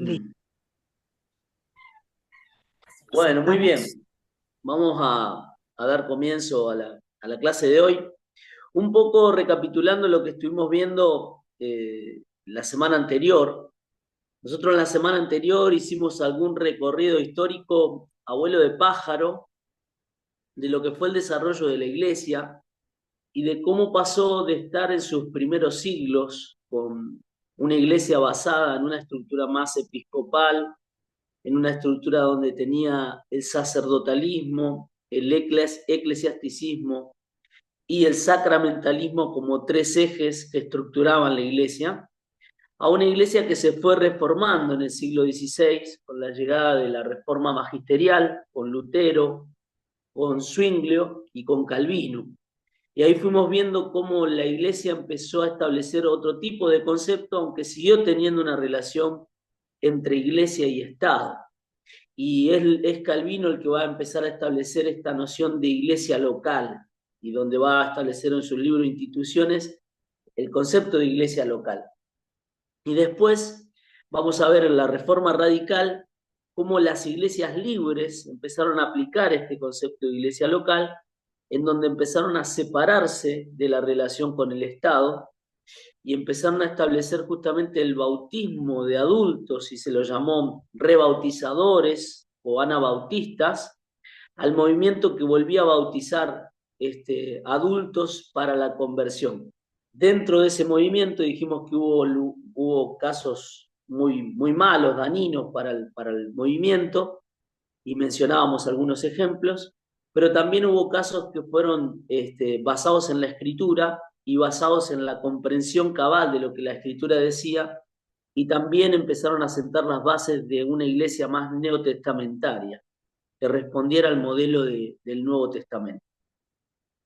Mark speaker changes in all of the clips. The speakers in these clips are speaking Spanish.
Speaker 1: Listo,
Speaker 2: Mm. Bueno, muy bien.
Speaker 1: vamos.
Speaker 2: Vamos a dar comienzo a la clase de hoy. Un poco recapitulando lo que estuvimos viendo la semana anterior. Nosotros en la semana anterior hicimos algún recorrido histórico, abuelo de pájaro, de lo que fue el desarrollo de la iglesia y de cómo pasó de estar en sus primeros siglos con una iglesia basada en una estructura más episcopal, en una estructura donde tenía el sacerdotalismo, el eclesiasticismo y el sacramentalismo como tres ejes que estructuraban la iglesia, a una iglesia que se fue reformando en el siglo XVI con la llegada de la reforma magisterial, con Lutero, con Zwinglio y con Calvino. Y ahí fuimos viendo cómo la iglesia empezó a establecer otro tipo de concepto, aunque siguió teniendo una relación entre iglesia y Estado. Y es Calvino el que va a empezar a establecer esta noción de iglesia local y donde va a establecer en su libro Instituciones el concepto de iglesia local. Y después vamos a ver en la Reforma Radical cómo las iglesias libres empezaron a aplicar este concepto de iglesia local, en donde empezaron a separarse de la relación con el Estado y empezaron a establecer justamente el bautismo de adultos y se lo llamó rebautizadores o anabautistas, al movimiento que volvía a bautizar adultos para la conversión. Dentro de ese movimiento dijimos que hubo casos muy malos, dañinos para el movimiento, y mencionábamos algunos ejemplos, pero también hubo casos que fueron basados en la escritura y basados en la comprensión cabal de lo que la escritura decía, y también empezaron a sentar las bases de una iglesia más neotestamentaria, que respondiera al modelo del Nuevo Testamento.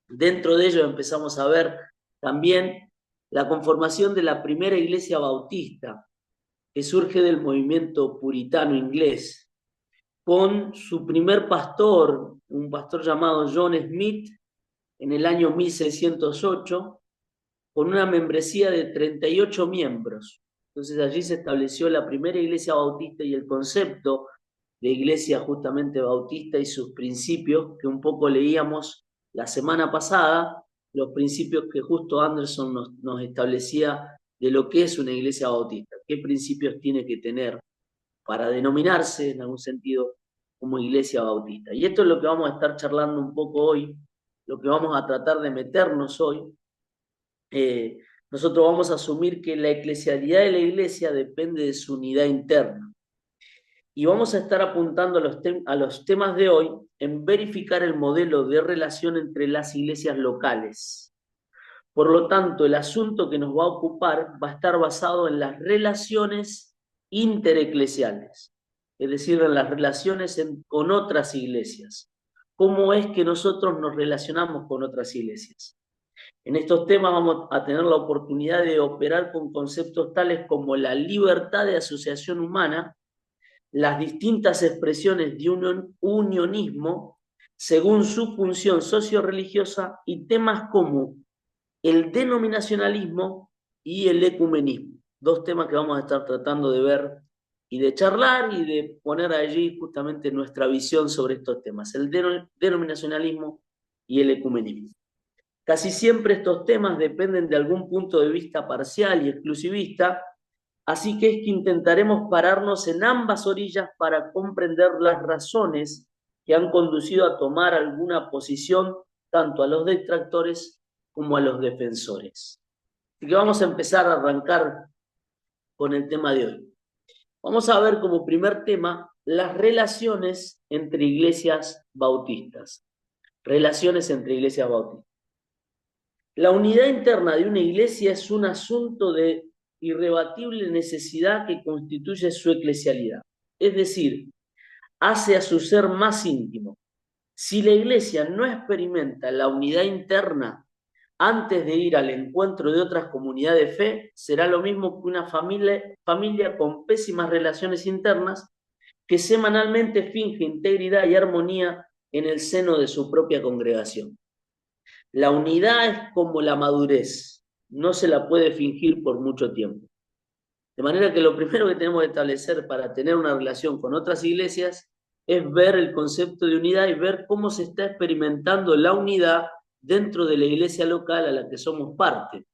Speaker 2: Dentro de ello empezamos a ver también la conformación de la primera iglesia bautista, que surge del movimiento puritano inglés, con su primer pastor, un pastor llamado John Smith, en el año 1608, con una membresía de 38 miembros. Entonces allí se estableció la primera iglesia bautista y el concepto de iglesia justamente bautista y sus principios, que un poco leíamos la semana pasada, los principios que justo Anderson nos establecía de lo que es una iglesia bautista, qué principios tiene que tener para denominarse en algún sentido como iglesia bautista. Y esto es lo que vamos a estar charlando un poco hoy, lo que vamos a tratar de meternos hoy. eh, Nosotros vamos a asumir que la eclesialidad de la iglesia depende de su unidad interna. Y vamos a estar apuntando a los temas de hoy en verificar el modelo de relación entre las iglesias locales. Por lo tanto, el asunto que nos va a ocupar va a estar basado en las relaciones intereclesiales, es decir, en las relaciones con otras iglesias. ¿Cómo es que nosotros nos relacionamos con otras iglesias? En estos temas vamos a tener la oportunidad de operar con conceptos tales como la libertad de asociación humana, las distintas expresiones de un unionismo según su función socio-religiosa y temas como el denominacionalismo y el ecumenismo. Dos temas que vamos a estar tratando de ver y de charlar y de poner allí justamente nuestra visión sobre estos temas, el denominacionalismo y el ecumenismo. Casi siempre estos temas dependen de algún punto de vista parcial y exclusivista, así que es que intentaremos pararnos en ambas orillas para comprender las razones que han conducido a tomar alguna posición tanto a los detractores como a los defensores. Así que vamos a empezar a arrancar con el tema de hoy. Vamos a ver como primer tema las relaciones entre iglesias bautistas. Relaciones entre iglesias bautistas. La unidad interna de una iglesia es un asunto de irrebatible necesidad que constituye su eclesialidad. Es decir, hace a su ser más íntimo. Si la iglesia no experimenta la unidad interna antes de ir al encuentro de otras comunidades de fe, será lo mismo que una familia con pésimas relaciones internas que semanalmente finge integridad y armonía en el seno de su propia congregación. La unidad es como la madurez, no se la puede fingir por mucho tiempo. De manera que lo primero que tenemos que establecer para tener una relación con otras iglesias es ver el concepto de unidad y ver cómo se está experimentando la unidad dentro de la iglesia local a la que somos parte,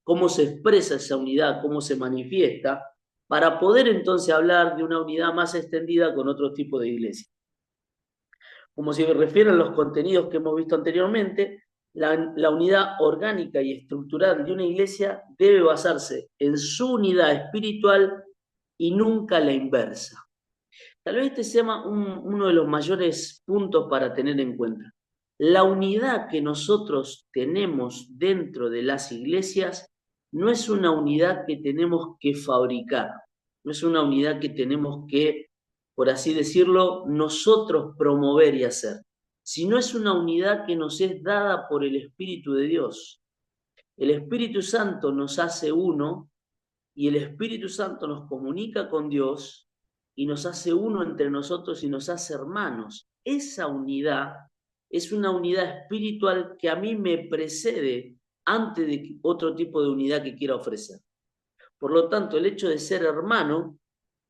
Speaker 2: cómo se expresa esa unidad, cómo se manifiesta, para poder entonces hablar de una unidad más extendida con otro tipo de iglesia. Como se refieren a los contenidos que hemos visto anteriormente, la unidad orgánica y estructural de una iglesia debe basarse en su unidad espiritual y nunca la inversa. Tal vez este sea uno de los mayores puntos para tener en cuenta. La unidad que nosotros tenemos dentro de las iglesias no es una unidad que tenemos que fabricar, no es una unidad que tenemos que, por así decirlo, nosotros promover y hacer, sino es una unidad que nos es dada por el Espíritu de Dios. El Espíritu Santo nos hace uno y el Espíritu Santo nos comunica con Dios y nos hace uno entre nosotros y nos hace hermanos. Esa unidad es una unidad espiritual que a mí me precede antes de otro tipo de unidad que quiera ofrecer. Por lo tanto, el hecho de ser hermano,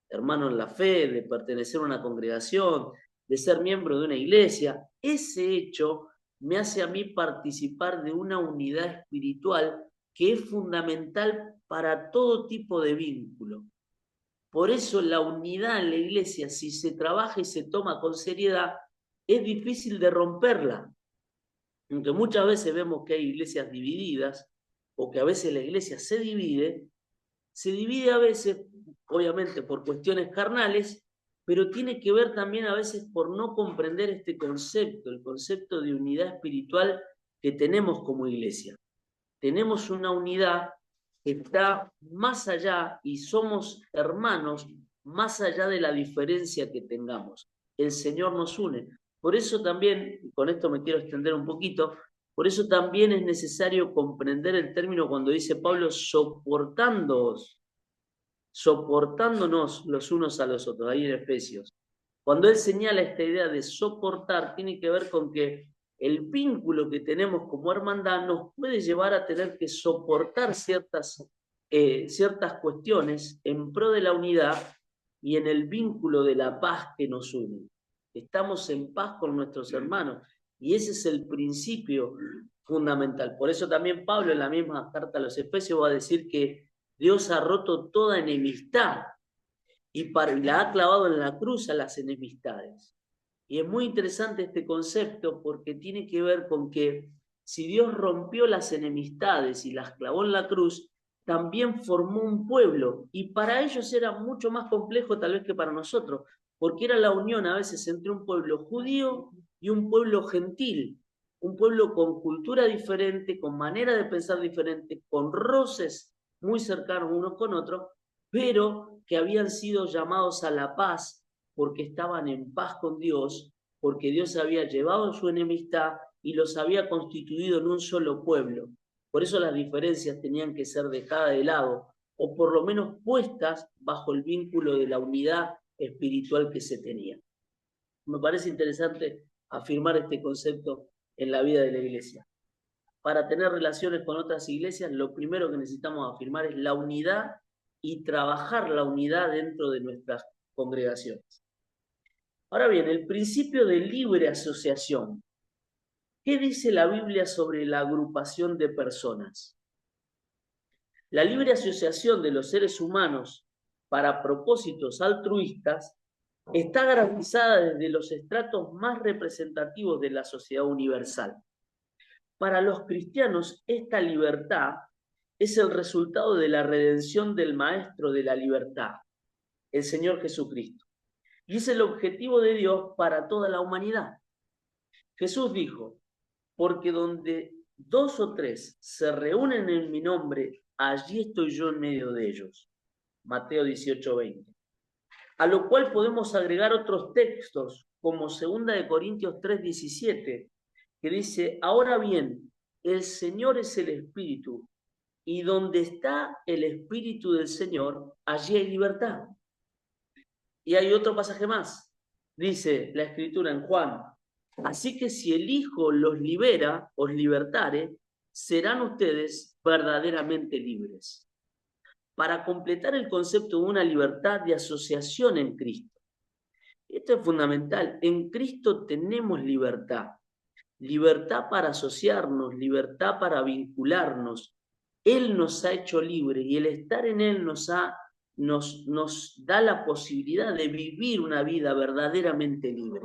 Speaker 2: hermano en la fe, de pertenecer a una congregación, de ser miembro de una iglesia, ese hecho me hace a mí participar de una unidad espiritual que es fundamental para todo tipo de vínculo. Por eso la unidad en la iglesia, si se trabaja y se toma con seriedad, es difícil de romperla. Aunque muchas veces vemos que hay iglesias divididas, o que a veces la iglesia se divide a veces, obviamente, por cuestiones carnales, pero tiene que ver también a veces por no comprender este concepto, el concepto de unidad espiritual que tenemos como iglesia. Tenemos una unidad que está más allá y somos hermanos más allá de la diferencia que tengamos. El Señor nos une. Por eso también, con esto me quiero extender un poquito, por eso también es necesario comprender el término cuando dice Pablo, soportándoos, soportándonos los unos a los otros, ahí en Efesios. Cuando él señala esta idea de soportar, tiene que ver con que el vínculo que tenemos como hermandad nos puede llevar a tener que soportar ciertas cuestiones en pro de la unidad y en el vínculo de la paz que nos une. Estamos en paz con nuestros hermanos y ese es el principio fundamental. Por eso también Pablo en la misma carta a los Efesios va a decir que Dios ha roto toda enemistad y la ha clavado en la cruz a las enemistades. Y es muy interesante este concepto porque tiene que ver con que si Dios rompió las enemistades y las clavó en la cruz, también formó un pueblo. Y para ellos era mucho más complejo tal vez que para nosotros, porque era la unión a veces entre un pueblo judío y un pueblo gentil, un pueblo con cultura diferente, con manera de pensar diferente, con roces muy cercanos unos con otros, pero que habían sido llamados a la paz porque estaban en paz con Dios, porque Dios había llevado su enemistad y los había constituido en un solo pueblo. Por eso las diferencias tenían que ser dejadas de lado, o por lo menos puestas bajo el vínculo de la unidad espiritual que se tenía. Me parece interesante afirmar este concepto en la vida de la iglesia. Para tener relaciones con otras iglesias, lo primero que necesitamos afirmar es la unidad y trabajar la unidad dentro de nuestras congregaciones. Ahora bien, el principio de libre asociación. ¿Qué dice la Biblia sobre la agrupación de personas? La libre asociación de los seres humanos para propósitos altruistas está garantizada desde los estratos más representativos de la sociedad universal. Para los cristianos, esta libertad es el resultado de la redención del Maestro de la libertad, el Señor Jesucristo. Y es el objetivo de Dios para toda la humanidad. Jesús dijo, porque donde dos o tres se reúnen en mi nombre, allí estoy yo en medio de ellos. Mateo 18:20. A lo cual podemos agregar otros textos, como 2 Corintios 3:17, que dice, ahora bien, el Señor es el Espíritu, y donde está el Espíritu del Señor, allí hay libertad. Y hay otro pasaje más, dice la Escritura en Juan, así que si el Hijo los libera, os libertare, serán ustedes verdaderamente libres. para completar el concepto de una libertad de asociación en Cristo. Esto es fundamental. En Cristo tenemos libertad. Libertad para asociarnos, libertad para vincularnos. Él nos ha hecho libres y el estar en Él nos da la posibilidad de vivir una vida verdaderamente libre.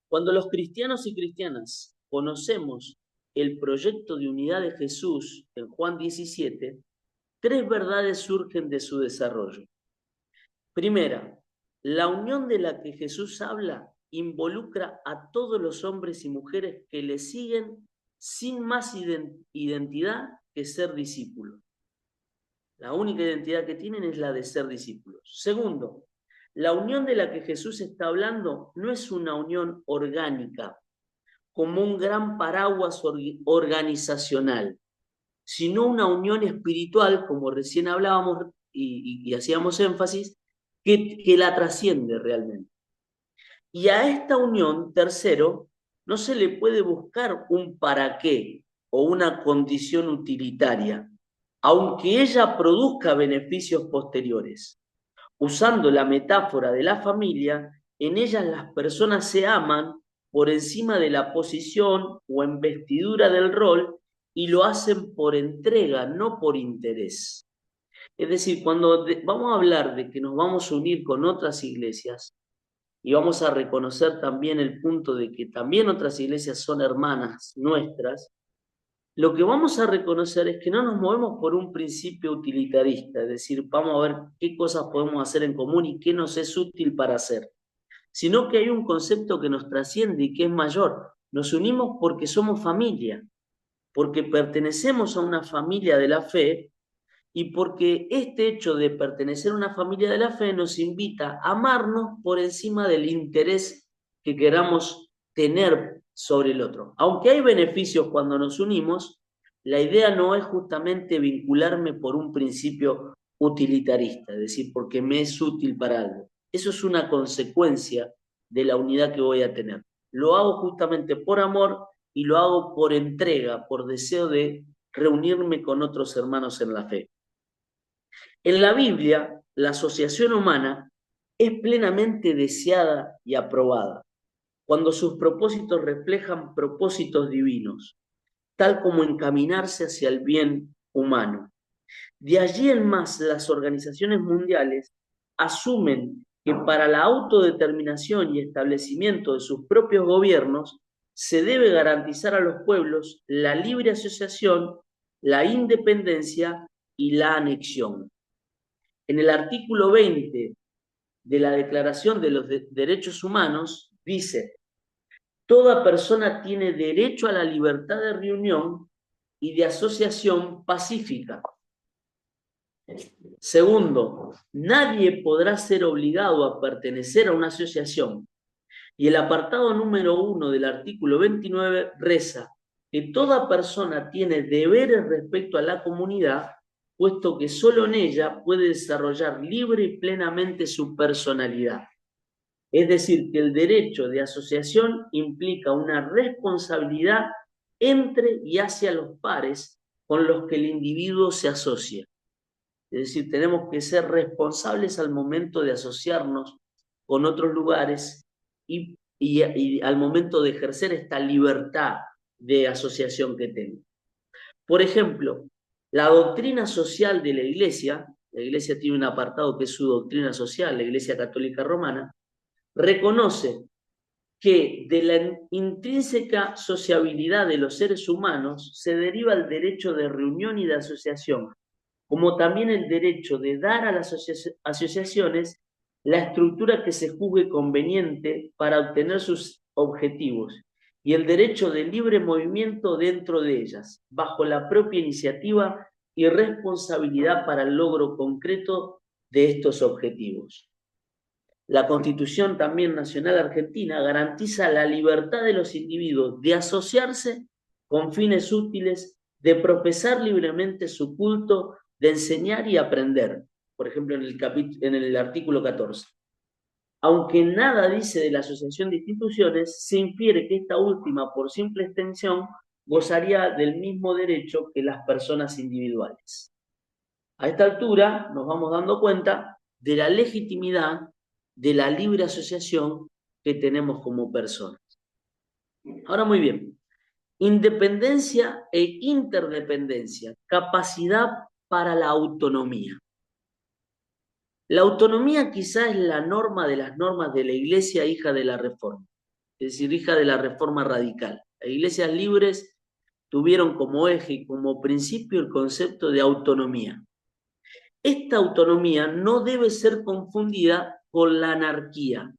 Speaker 2: Cuando los cristianos y cristianas conocemos el proyecto de unidad de Jesús en Juan 17, tres verdades surgen de su desarrollo. Primera, la unión de la que Jesús habla involucra a todos los hombres y mujeres que le siguen sin más identidad que ser discípulos. La única identidad que tienen es la de ser discípulos. Segundo, la unión de la que Jesús está hablando no es una unión orgánica, como un gran paraguas organizacional, sino una unión espiritual, como recién hablábamos y hacíamos énfasis, que la trasciende realmente. Y a esta unión, tercero, no se le puede buscar un para qué o una condición utilitaria, aunque ella produzca beneficios posteriores. Usando la metáfora de la familia, en ellas las personas se aman por encima de la posición o investidura del rol y lo hacen por entrega, no por interés. Es decir, cuando vamos a hablar de que nos vamos a unir con otras iglesias y vamos a reconocer también el punto de que también otras iglesias son hermanas nuestras, lo que vamos a reconocer es que no nos movemos por un principio utilitarista, es decir, vamos a ver qué cosas podemos hacer en común y qué nos es útil para hacer, sino que hay un concepto que nos trasciende y que es mayor. Nos unimos porque somos familia, porque pertenecemos a una familia de la fe y porque este hecho de pertenecer a una familia de la fe nos invita a amarnos por encima del interés que queramos tener sobre el otro. Aunque hay beneficios cuando nos unimos, la idea no es justamente vincularme por un principio utilitarista, es decir, porque me es útil para algo. Eso es una consecuencia de la unidad que voy a tener. Lo hago justamente por amor y lo hago por entrega, por deseo de reunirme con otros hermanos en la fe. En la Biblia, la asociación humana es plenamente deseada y aprobada cuando sus propósitos reflejan propósitos divinos, tal como encaminarse hacia el bien humano. De allí en más, las organizaciones mundiales asumen que para la autodeterminación y establecimiento de sus propios gobiernos se debe garantizar a los pueblos la libre asociación, la independencia y la anexión. En el artículo 20 de la Declaración de los Derechos Humanos dice: toda persona tiene derecho a la libertad de reunión y de asociación pacífica. Segundo, nadie podrá ser obligado a pertenecer a una asociación. Y el apartado número 1 del artículo 29 reza que toda persona tiene deberes respecto a la comunidad, puesto que solo en ella puede desarrollar libre y plenamente su personalidad. Es decir, que el derecho de asociación implica una responsabilidad entre y hacia los pares con los que el individuo se asocia. Es decir, tenemos que ser responsables al momento de asociarnos con otros lugares y al momento de ejercer esta libertad de asociación que tengo. Por ejemplo, la doctrina social de la Iglesia tiene un apartado que es su doctrina social, la Iglesia Católica Romana, reconoce que de la intrínseca sociabilidad de los seres humanos se deriva el derecho de reunión y de asociación, como también el derecho de dar a las asociaciones la estructura que se juzgue conveniente para obtener sus objetivos y el derecho de libre movimiento dentro de ellas, bajo la propia iniciativa y responsabilidad para el logro concreto de estos objetivos. La Constitución también nacional argentina garantiza la libertad de los individuos de asociarse con fines útiles, de profesar libremente su culto, de enseñar y aprender, por ejemplo en el artículo 14. Aunque nada dice de la asociación de instituciones, se infiere que esta última, por simple extensión, gozaría del mismo derecho que las personas individuales. A esta altura nos vamos dando cuenta de la legitimidad de la libre asociación que tenemos como personas. Ahora muy bien, independencia e interdependencia, capacidad para la autonomía. La autonomía quizá es la norma de las normas de la Iglesia, hija de la Reforma, es decir, hija de la Reforma radical. Las iglesias libres tuvieron como eje y como principio el concepto de autonomía. Esta autonomía no debe ser confundida con la anarquía.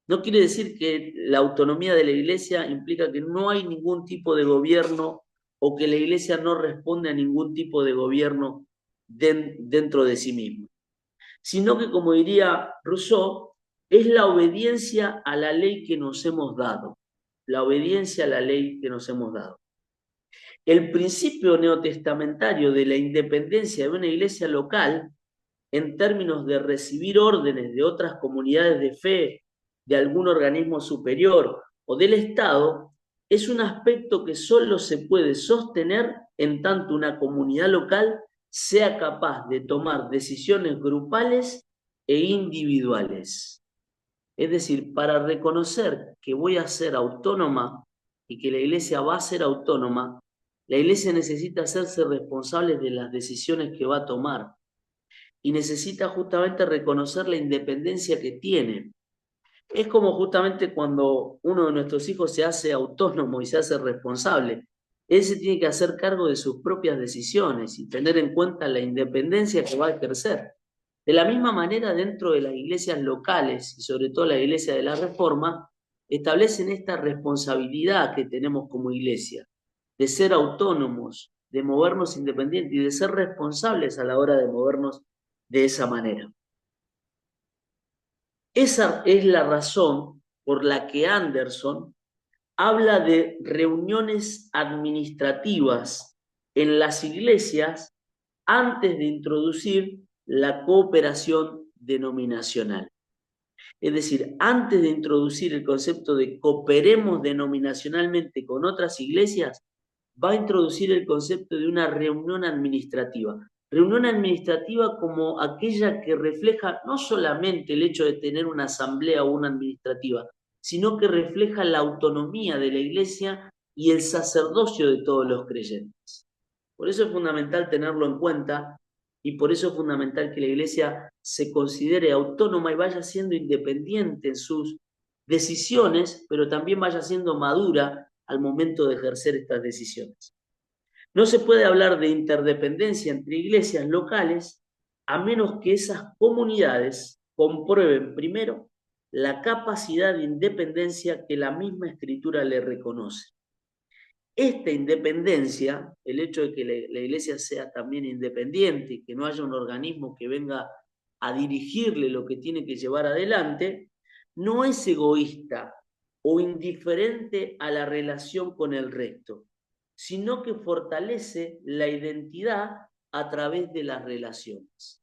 Speaker 2: No quiere decir que la autonomía de la iglesia implica que no hay ningún tipo de gobierno o que la iglesia no responde a ningún tipo de gobierno dentro de sí misma, sino que, como diría Rousseau, es la obediencia a la ley que nos hemos dado, la obediencia a la ley que nos hemos dado. El principio neotestamentario de la independencia de una iglesia local, en términos de recibir órdenes de otras comunidades de fe, de algún organismo superior o del Estado, es un aspecto que solo se puede sostener en tanto una comunidad local sea capaz de tomar decisiones grupales e individuales. Es decir, para reconocer que voy a ser autónoma y que la iglesia va a ser autónoma, la iglesia necesita hacerse responsable de las decisiones que va a tomar y necesita justamente reconocer la independencia que tiene. Es como justamente cuando uno de nuestros hijos se hace autónomo y se hace responsable. Él se tiene que hacer cargo de sus propias decisiones y tener en cuenta la independencia que va a ejercer. De la misma manera, dentro de las iglesias locales y sobre todo la iglesia de la Reforma, establecen esta responsabilidad que tenemos como iglesia, de ser autónomos, de movernos independientes y de ser responsables a la hora de movernos de esa manera. Esa es la razón por la que Anderson habla de reuniones administrativas en las iglesias antes de introducir la cooperación denominacional. Es decir, antes de introducir el concepto de cooperemos denominacionalmente con otras iglesias, va a introducir el concepto de una reunión administrativa. Reunión administrativa como aquella que refleja no solamente el hecho de tener una asamblea o una administrativa, sino que refleja la autonomía de la iglesia y el sacerdocio de todos los creyentes. Por eso es fundamental tenerlo en cuenta y por eso es fundamental que la iglesia se considere autónoma y vaya siendo independiente en sus decisiones, pero también vaya siendo madura al momento de ejercer estas decisiones. No se puede hablar de interdependencia entre iglesias locales a menos que esas comunidades comprueben primero la capacidad de independencia que la misma escritura le reconoce. Esta independencia, el hecho de que la iglesia sea también independiente, que no haya un organismo que venga a dirigirle lo que tiene que llevar adelante, no es egoísta o indiferente a la relación con el resto, sino que fortalece la identidad a través de las relaciones.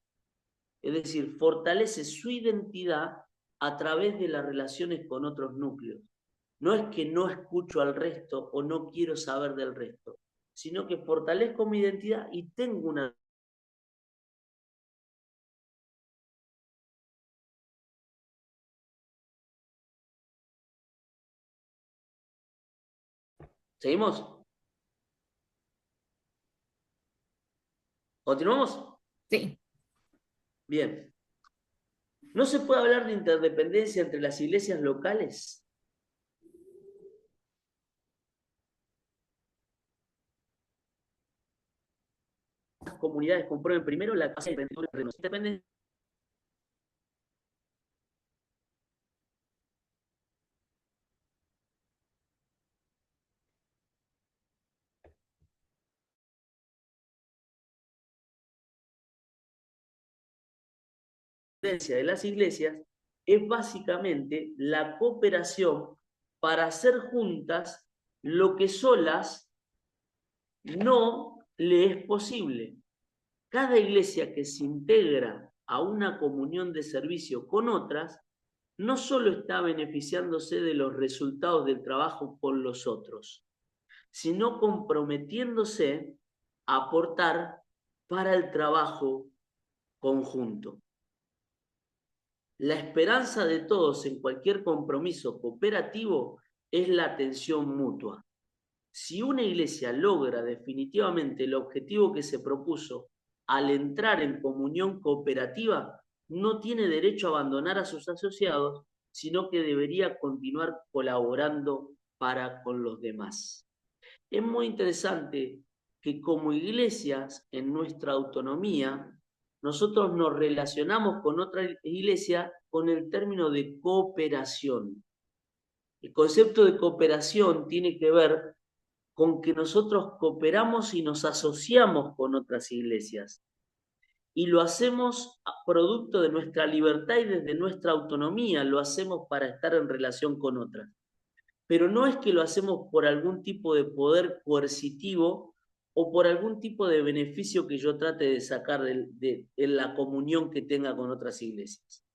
Speaker 2: Es decir, fortalece su identidad a través de las relaciones con otros núcleos. No es que no escucho al resto o no quiero saber del resto, sino que fortalezco mi identidad y tengo una... ¿Seguimos? ¿Continuamos?
Speaker 1: Sí.
Speaker 2: Bien. ¿No se puede hablar de interdependencia entre las iglesias locales? Las comunidades comprueben primero la capacidad de independencia. De las iglesias es básicamente la cooperación para hacer juntas lo que solas no le es posible. Cada iglesia que se integra a una comunión de servicio con otras, no solo está beneficiándose de los resultados del trabajo con los otros, sino comprometiéndose a aportar para el trabajo conjunto. La esperanza de todos en cualquier compromiso cooperativo es la atención mutua. Si una iglesia logra definitivamente el objetivo que se propuso al entrar en comunión cooperativa, no tiene derecho a abandonar a sus asociados, sino que debería continuar colaborando para con los demás. Es muy interesante que como iglesias, en nuestra autonomía, nosotros nos relacionamos con otra iglesia con el término de cooperación. El concepto de cooperación tiene que ver con que nosotros cooperamos y nos asociamos con otras iglesias. Y lo hacemos producto de nuestra libertad y desde nuestra autonomía, lo hacemos para estar en relación con otras. Pero no es que lo hacemos por algún tipo de poder coercitivo o por algún tipo de beneficio que yo trate de sacar de la comunión que tenga con otras iglesias.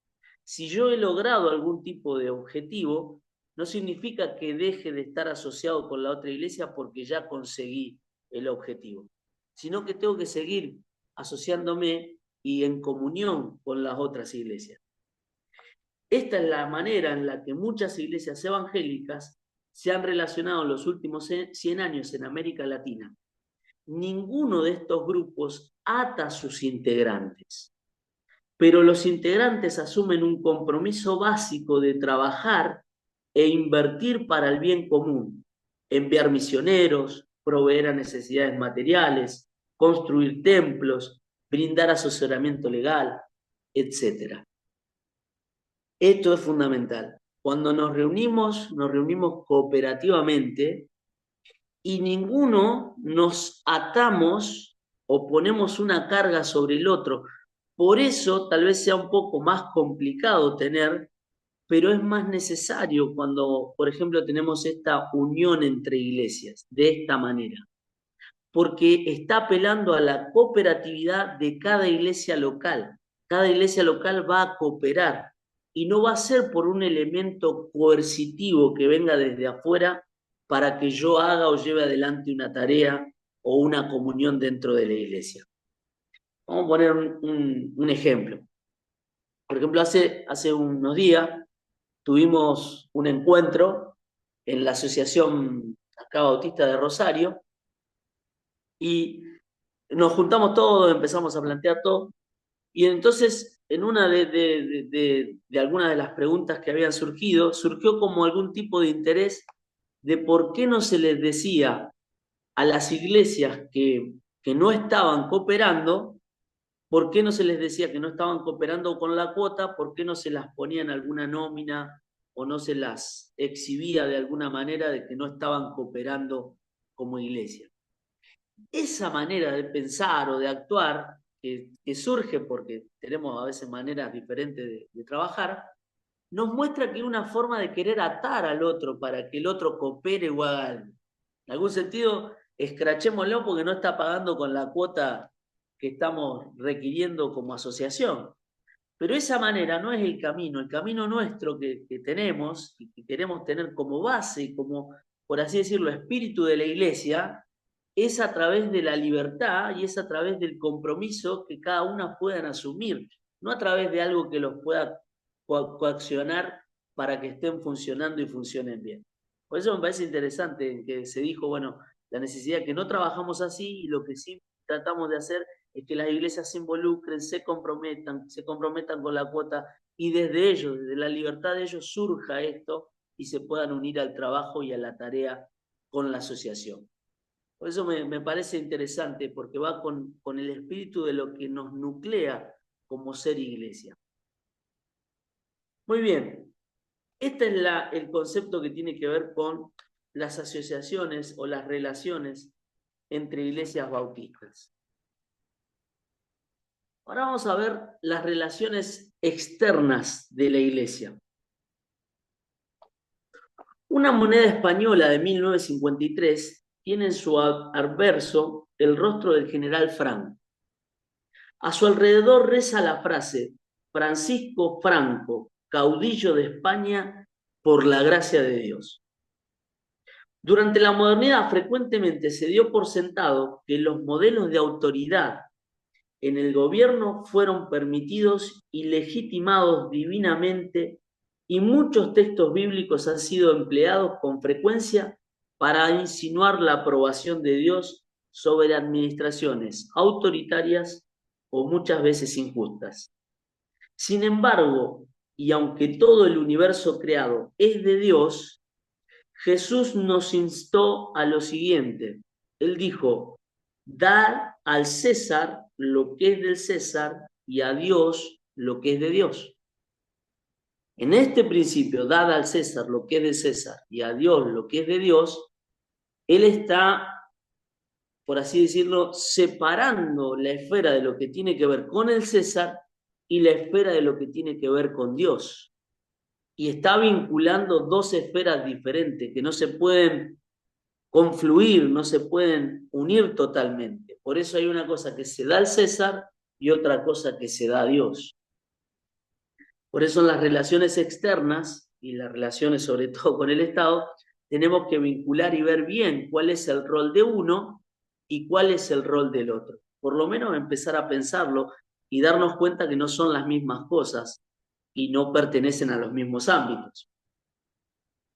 Speaker 2: Si yo he logrado algún tipo de objetivo, no significa que deje de estar asociado con la otra iglesia porque ya conseguí el objetivo, sino que tengo que seguir asociándome y en comunión con las otras iglesias. Esta es la manera en la que muchas iglesias evangélicas se han relacionado en los últimos 100 años en América Latina. Ninguno de estos grupos ata a sus integrantes, pero los integrantes asumen un compromiso básico de trabajar e invertir para el bien común, enviar misioneros, proveer a necesidades materiales, construir templos, brindar asesoramiento legal, etc. Esto es fundamental. Cuando nos reunimos cooperativamente y ninguno nos atamos o ponemos una carga sobre el otro. Por eso tal vez sea un poco más complicado tener, pero es más necesario cuando, por ejemplo, tenemos esta unión entre iglesias, de esta manera, porque está apelando a la cooperatividad de cada iglesia local. Cada iglesia local va a cooperar y no va a ser por un elemento coercitivo que venga desde afuera para que yo haga o lleve adelante una tarea o una comunión dentro de la iglesia. Vamos a poner un ejemplo. Por ejemplo, hace unos días tuvimos un encuentro en la Asociación acá Bautista de Rosario y nos juntamos todos, empezamos a plantear todo, y entonces en una de algunas de las preguntas que habían surgido, surgió como algún tipo de interés de por qué no se les decía a las iglesias que no estaban cooperando, por qué no se les decía que no estaban cooperando con la cuota, por qué no se las ponía en alguna nómina o no se las exhibía de alguna manera de que no estaban cooperando como iglesia. Esa manera de pensar o de actuar, que surge porque tenemos a veces maneras diferentes de trabajar, nos muestra que hay una forma de querer atar al otro para que el otro coopere o haga algo. En algún sentido, escrachémoslo porque no está pagando con la cuota que estamos requiriendo como asociación. Pero esa manera no es el camino nuestro que tenemos y que queremos tener como base, como, por así decirlo, espíritu de la iglesia, es a través de la libertad y es a través del compromiso que cada una puedan asumir, no a través de algo que los pueda coaccionar para que estén funcionando y funcionen bien. Por eso me parece interesante que se dijo, bueno, la necesidad que no trabajamos así y lo que sí tratamos de hacer es que las iglesias se involucren, se comprometan con la cuota y desde ellos, desde la libertad de ellos, surja esto y se puedan unir al trabajo y a la tarea con la asociación. Por eso me parece interesante, porque va con el espíritu de lo que nos nuclea como ser iglesia. Muy bien, este es el concepto que tiene que ver con las asociaciones o las relaciones entre iglesias bautistas. Ahora vamos a ver las relaciones externas de la iglesia. Una moneda española de 1953 tiene en su adverso el rostro del general Franco. A su alrededor reza la frase: Francisco Franco, caudillo de España por la gracia de Dios. Durante la modernidad frecuentemente se dio por sentado que los modelos de autoridad en el gobierno fueron permitidos y legitimados divinamente, y muchos textos bíblicos han sido empleados con frecuencia para insinuar la aprobación de Dios sobre administraciones autoritarias o muchas veces injustas. Sin embargo, y aunque todo el universo creado es de Dios, Jesús nos instó a lo siguiente. Él dijo: dar al César lo que es del César y a Dios lo que es de Dios. En este principio, dar al César lo que es de César y a Dios lo que es de Dios, Él está, por así decirlo, separando la esfera de lo que tiene que ver con el César y la esfera de lo que tiene que ver con Dios. Y está vinculando dos esferas diferentes que no se pueden confluir, no se pueden unir totalmente. Por eso hay una cosa que se da al César y otra cosa que se da a Dios. Por eso en las relaciones externas y las relaciones sobre todo con el Estado, tenemos que vincular y ver bien cuál es el rol de uno y cuál es el rol del otro. Por lo menos empezar a pensarlo y darnos cuenta que no son las mismas cosas y no pertenecen a los mismos ámbitos.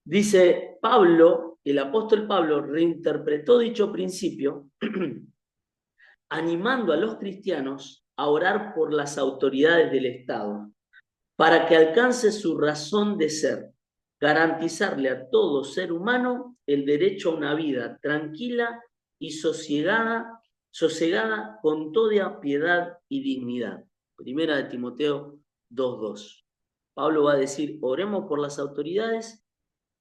Speaker 2: Dice Pablo, el apóstol Pablo reinterpretó dicho principio animando a los cristianos a orar por las autoridades del Estado para que alcance su razón de ser, garantizarle a todo ser humano el derecho a una vida tranquila y sosegada con toda piedad y dignidad. Primera de Timoteo 2:2. Pablo va a decir: oremos por las autoridades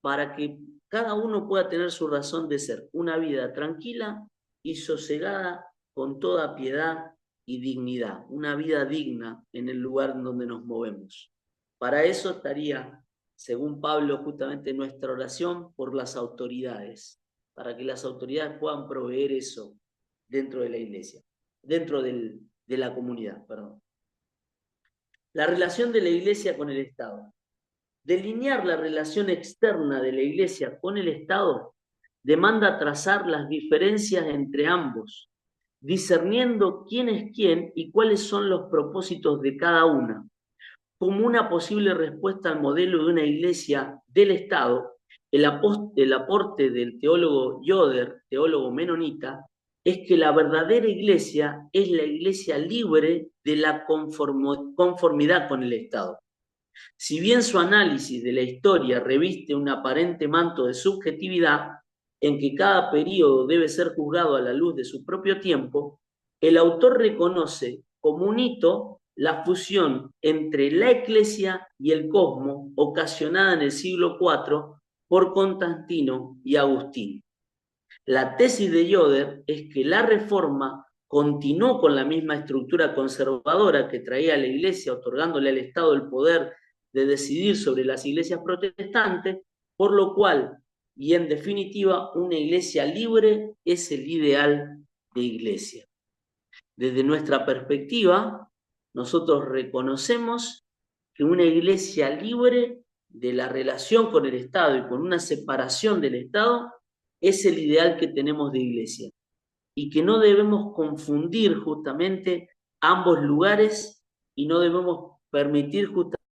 Speaker 2: para que cada uno pueda tener su razón de ser, una vida tranquila y sosegada con toda piedad y dignidad, una vida digna en el lugar en donde nos movemos. Para eso estaría, según Pablo, justamente nuestra oración por las autoridades, para que las autoridades puedan proveer eso dentro de la iglesia, dentro de la comunidad, perdón. La relación de la iglesia con el Estado. Delinear la relación externa de la Iglesia con el Estado demanda trazar las diferencias entre ambos, discerniendo quién es quién y cuáles son los propósitos de cada una. Como una posible respuesta al modelo de una Iglesia del Estado, el aporte del teólogo Yoder, teólogo menonita, es que la verdadera Iglesia es la Iglesia libre de la conformidad con el Estado. Si bien su análisis de la historia reviste un aparente manto de subjetividad, en que cada período debe ser juzgado a la luz de su propio tiempo, el autor reconoce como un hito la fusión entre la Iglesia y el cosmos ocasionada en el siglo IV por Constantino y Agustín. La tesis de Yoder es que la Reforma continuó con la misma estructura conservadora que traía la Iglesia, otorgándole al Estado el poder de decidir sobre las iglesias protestantes, por lo cual, y en definitiva, una iglesia libre es el ideal de iglesia. Desde nuestra perspectiva, nosotros reconocemos que una iglesia libre de la relación con el Estado y con una separación del Estado es el ideal que tenemos de iglesia y que no debemos confundir justamente ambos lugares y no debemos permitir justamente